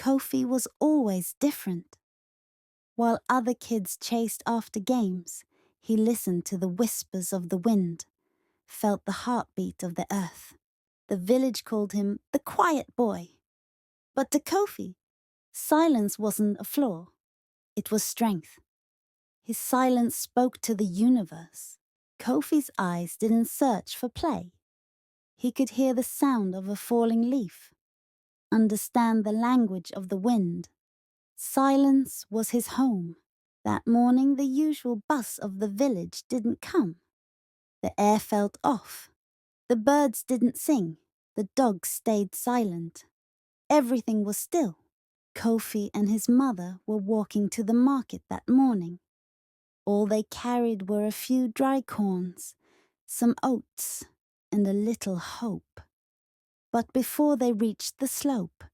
Kofi was always different. While other kids chased after games, he listened to the whispers of the wind, felt the heartbeat of the earth. The village called him the quiet boy. But to Kofi, silence wasn't a flaw. It was strength. His silence spoke to the universe. Kofi's eyes didn't search for play. He could hear the sound of a falling leaf, understand the language of the wind. Silence was his home. That morning, the usual buzz of the village didn't come. The air felt off. The birds didn't sing. The dogs stayed silent. Everything was still. Kofi and his mother were walking to the market that morning. All they carried were a few dry corns, some oats, and a little hope. But before they reached the slope,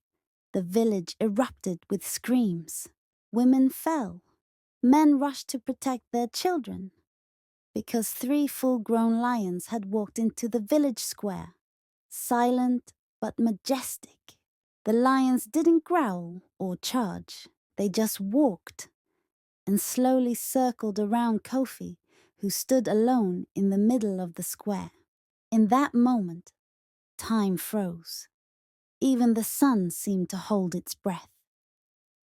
the village erupted with screams. Women fell. Men rushed to protect their children, because 3 full-grown lions had walked into the village square, silent but majestic. The lions didn't growl or charge. They just walked and slowly circled around Kofi, who stood alone in the middle of the square. In that moment, time froze. Even the sun seemed to hold its breath.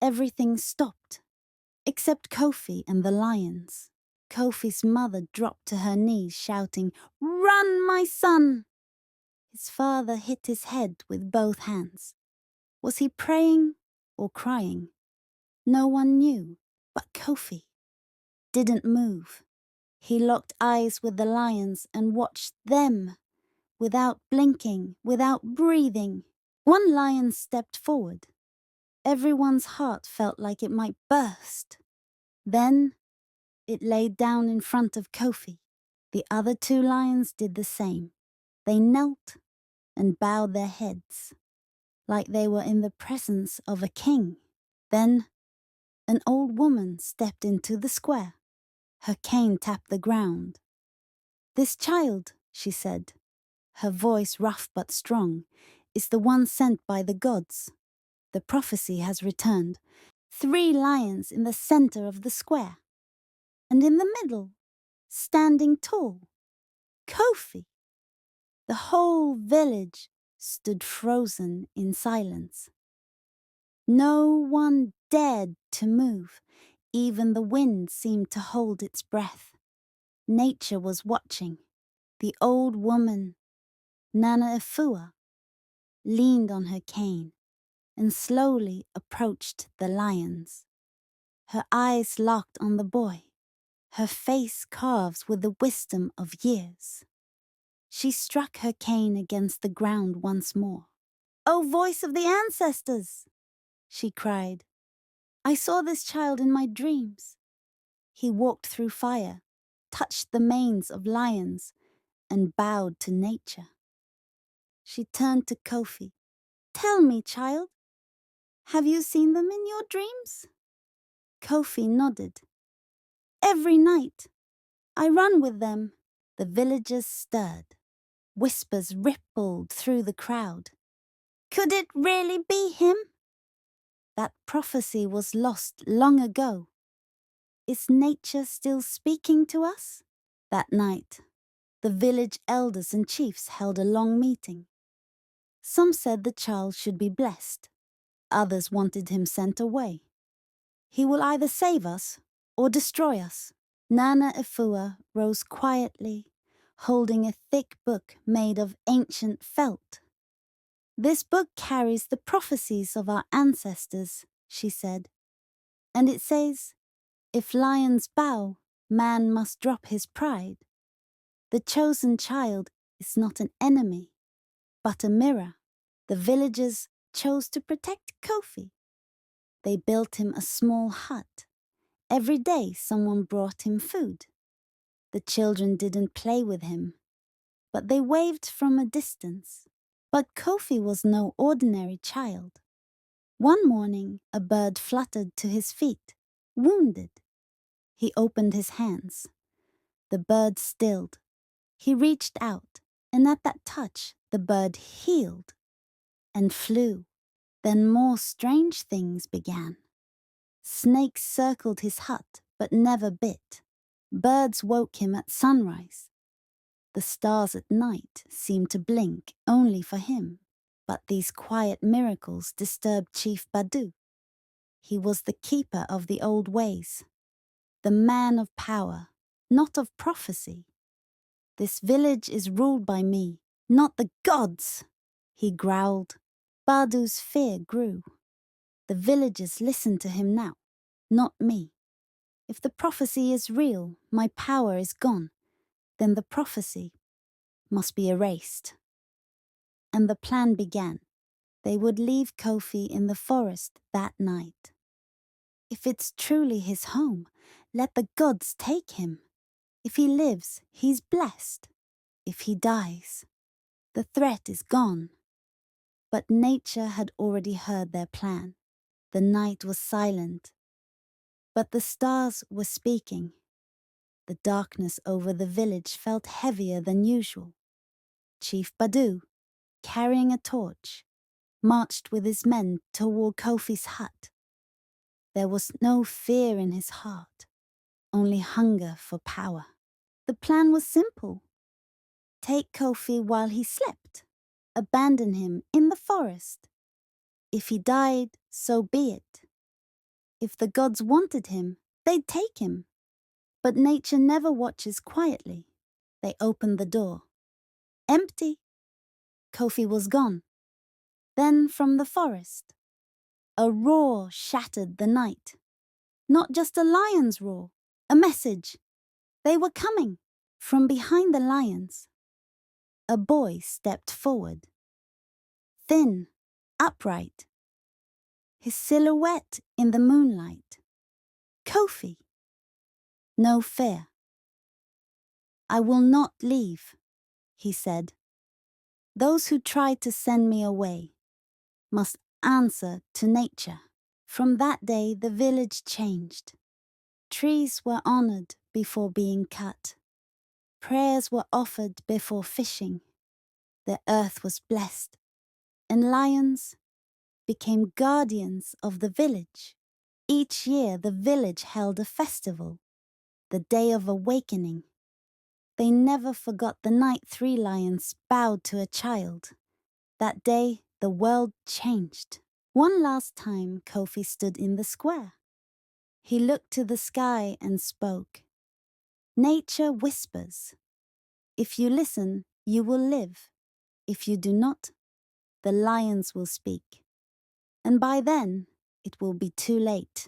Everything stopped, except Kofi and the lions. Kofi's mother dropped to her knees, shouting, "Run, my son!" His father hit his head with both hands. Was he praying or crying? No one knew, but Kofi didn't move. He locked eyes with the lions and watched them, without blinking, without breathing. One lion stepped forward. Everyone's heart felt like it might burst. Then it laid down in front of Kofi. The other 2 lions did the same. They knelt and bowed their heads, like they were in the presence of a king. Then an old woman stepped into the square. Her cane tapped the ground. "This child," she said, her voice rough but strong, "is the one sent by the gods. The prophecy has returned. 3 lions in the center of the square. And in the middle, standing tall, Kofi." The whole village stood frozen in silence. No one dared to move. Even the wind seemed to hold its breath. Nature was watching. The old woman, Nana Efua, leaned on her cane and slowly approached the lions. Her eyes locked on the boy, her face carved with the wisdom of years. She struck her cane against the ground once more. "O voice of the ancestors!" she cried. "I saw this child in my dreams. He walked through fire, touched the manes of lions, and bowed to nature." She turned to Kofi. "Tell me, child, have you seen them in your dreams?" Kofi nodded. "Every night, I run with them." The villagers stirred. Whispers rippled through the crowd. Could it really be him? That prophecy was lost long ago. Is nature still speaking to us? That night, the village elders and chiefs held a long meeting. Some said the child should be blessed. Others wanted him sent away. He will either save us or destroy us. Nana Efua rose quietly, holding a thick book made of ancient felt. "This book carries the prophecies of our ancestors," she said. "And it says, if lions bow, man must drop his pride. The chosen child is not an enemy, but a mirror." The villagers chose to protect Kofi. They built him a small hut. Every day someone brought him food. The children didn't play with him, but they waved from a distance. But Kofi was no ordinary child. One morning, a bird fluttered to his feet, wounded. He opened his hands. The bird stilled. He reached out, and at that touch, the bird healed and flew. Then more strange things began. Snakes circled his hut, but never bit. Birds woke him at sunrise. The stars at night seemed to blink only for him. But these quiet miracles disturbed Chief Badu. He was the keeper of the old ways, the man of power, not of prophecy. This village is ruled by me, not the gods, he growled. Badu's fear grew. The villagers listen to him now, not me. If the prophecy is real, my power is gone. Then the prophecy must be erased. And the plan began. They would leave Kofi in the forest that night. If it's truly his home, let the gods take him. If he lives, he's blessed. If he dies, the threat is gone. But nature had already heard their plan. The night was silent, but the stars were speaking. The darkness over the village felt heavier than usual. Chief Badu, carrying a torch, marched with his men toward Kofi's hut. There was no fear in his heart, only hunger for power. The plan was simple. Take Kofi while he slept. Abandon him in the forest. If he died, so be it. If the gods wanted him, they'd take him. But nature never watches quietly. They opened the door. Empty. Kofi was gone. Then from the forest, a roar shattered the night. Not just a lion's roar, a message. They were coming. From behind the lions, a boy stepped forward. Thin, upright, his silhouette in the moonlight. Kofi. No fear. I will not leave, he said. Those who try to send me away must answer to nature. From that day, the village changed. Trees were honored before being cut. Prayers were offered before fishing. The earth was blessed, and lions became guardians of the village. Each year, the village held a festival, the Day of Awakening. They never forgot the night 3 lions bowed to a child. That day, the world changed. One last time, Kofi stood in the square. He looked to the sky and spoke. Nature whispers. If you listen, you will live. If you do not, the lions will speak. And by then, it will be too late.